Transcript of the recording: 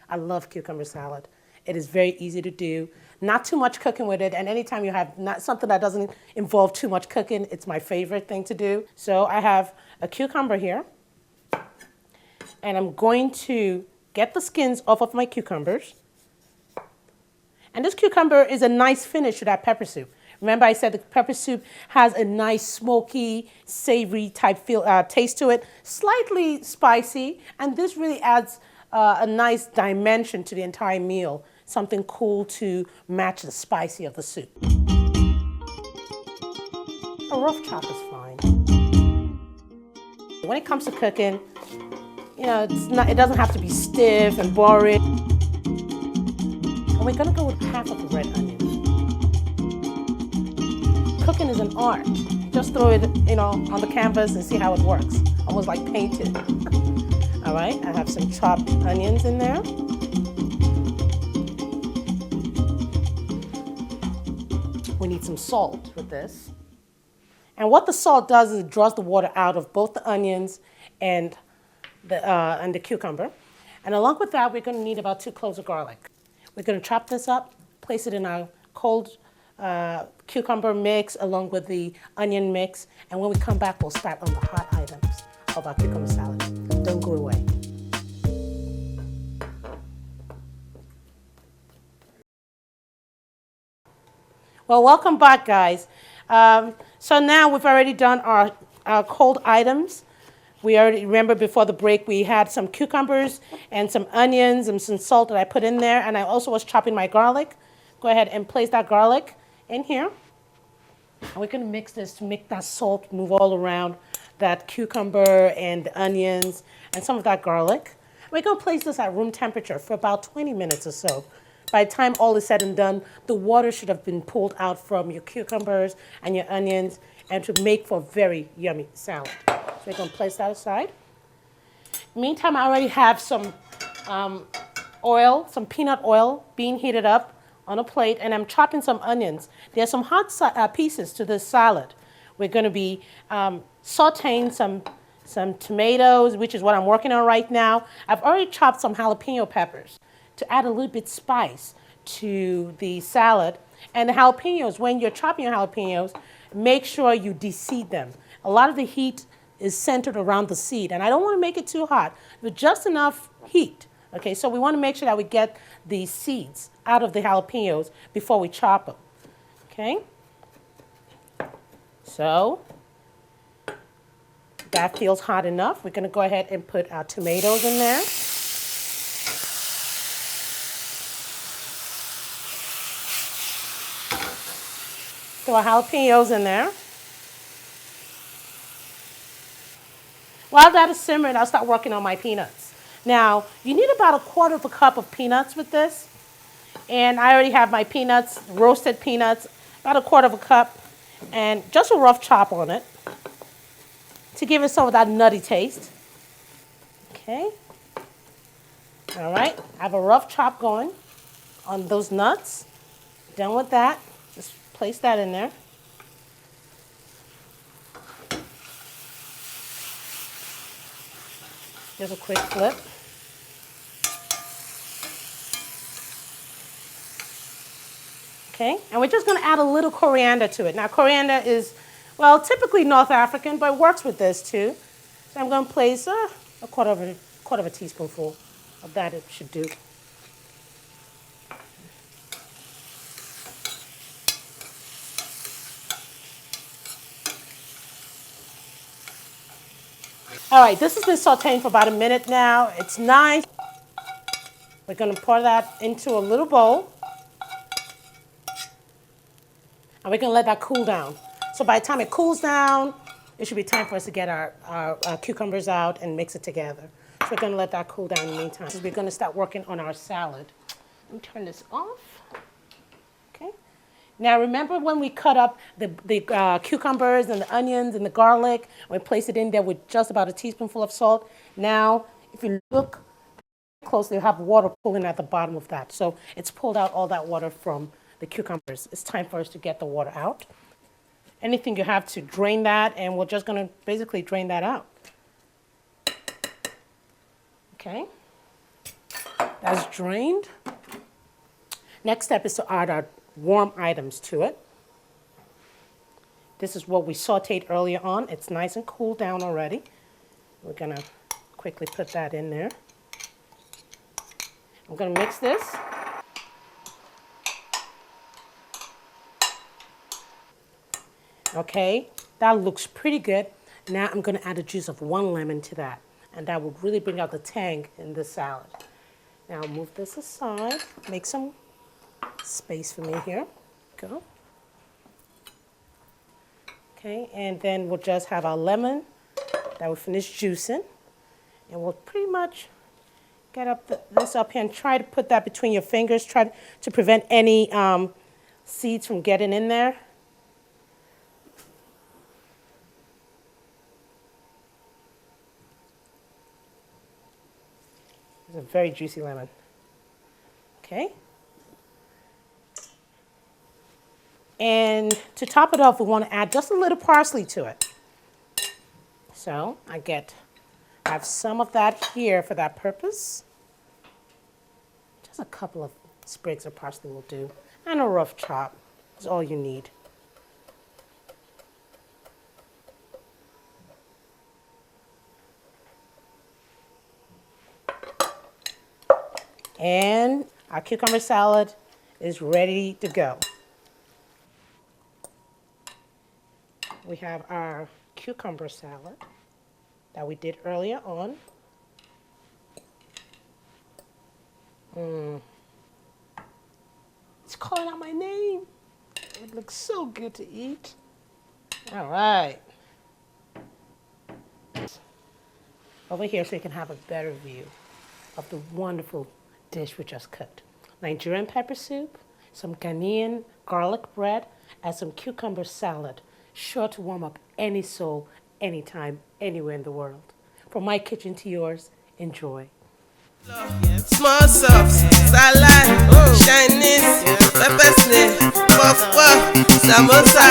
I love cucumber salad. It is very easy to do. Not too much cooking with it, and anytime you have not something that doesn't involve too much cooking, it's my favorite thing to do. So I have a cucumber here, and I'm going to get the skins off of my cucumbers. And this cucumber is a nice finish to that pepper soup. Remember I said the pepper soup has a nice smoky, savory type taste to it, slightly spicy, and this really adds a nice dimension to the entire meal, something cool to match the spicy of the soup. A rough chop is fine. When it comes to cooking, it doesn't have to be stiff and boring. And we're gonna go with half of the red onion. Cooking is an art. Just throw it, on the canvas and see how it works. Almost like painting. All right, I have some chopped onions in there. We need some salt with this. And what the salt does is it draws the water out of both the onions and the cucumber. And along with that, we're going to need about 2 cloves of garlic. We're going to chop this up, place it in our cold cucumber mix along with the onion mix. And when we come back, we'll start on the hot items of our cucumber salad. Don't go away. Well, welcome back, guys. So now we've already done our cold items. We already remember before the break we had some cucumbers and some onions and some salt that I put in there, and I also was chopping my garlic. Go ahead and place that garlic in here. And we're going to mix this to make that salt move all around that cucumber and the onions and some of that garlic. We're going to place this at room temperature for about 20 minutes or so. By the time all is said and done, the water should have been pulled out from your cucumbers and your onions and to make for a very yummy salad. So we're going to place that aside. Meantime, I already have some oil, some peanut oil being heated up on a plate, and I'm chopping some onions. There's some hot pieces to this salad. We're going to be sauteing some tomatoes, which is what I'm working on right now. I've already chopped some jalapeno peppers to add a little bit spice to the salad. And the jalapenos, when you're chopping your jalapenos, make sure you de-seed them. A lot of the heat is centered around the seed, and I don't want to make it too hot, but just enough heat. Okay, so we want to make sure that we get the seeds out of the jalapenos before we chop them. Okay, so that feels hot enough. We're going to go ahead and put our tomatoes in there. Throw our jalapenos in there. While that is simmering, I'll start working on my peanuts. Now, you need about 1/4 cup of peanuts with this. And I already have my peanuts, roasted peanuts, about 1/4 cup, and just a rough chop on it to give it some of that nutty taste. Okay. All right, I have a rough chop going on those nuts. Done with that. Just place that in there. Just a quick flip. Okay, and we're just going to add a little coriander to it. Now, coriander is, well, typically North African, but it works with this too. So I'm going to place a quarter of a teaspoonful of that. It should do. All right, this has been sauteing for about a minute now. It's nice. We're going to pour that into a little bowl. And we're going to let that cool down. So by the time it cools down, it should be time for us to get our cucumbers out and mix it together. So we're going to let that cool down in the meantime. So we're going to start working on our salad. Let me turn this off. Okay. Now remember when we cut up the cucumbers and the onions and the garlic, and we place it in there with just about a teaspoonful of salt. Now, if you look closely, you have water pulling at the bottom of that. So it's pulled out all that water from the cucumbers. It's time for us to get the water out. Anything you have to drain that, and we're just going to basically drain that out. Okay. That's drained. Next step is to add our warm items to it. This is what we sauteed earlier on. It's nice and cooled down already. We're gonna quickly put that in there. I'm gonna mix this. Okay, that looks pretty good. Now I'm gonna add the juice of 1 lemon to that, and that will really bring out the tang in this salad. Now I'll move this aside, make some space for me here. Go. Okay, and then we'll just have our lemon that we finished juicing, and we'll pretty much get this up here and try to put that between your fingers. Try to prevent any seeds from getting in there. It's a very juicy lemon. Okay. And to top it off, we want to add just a little parsley to it. So I have some of that here for that purpose. Just a couple of sprigs of parsley will do. And a rough chop is all you need. And our cucumber salad is ready to go. We have our cucumber salad that we did earlier on. It's calling out my name. It looks so good to eat. All right. Over here so you can have a better view of the wonderful dish we just cooked. Nigerian pepper soup, some Ghanaian garlic bread, and some cucumber salad. Sure to warm up any soul, anytime, anywhere in the world. From my kitchen to yours, enjoy. Small sauce, salad, Chinese, pepper snail, puff puff, samosa.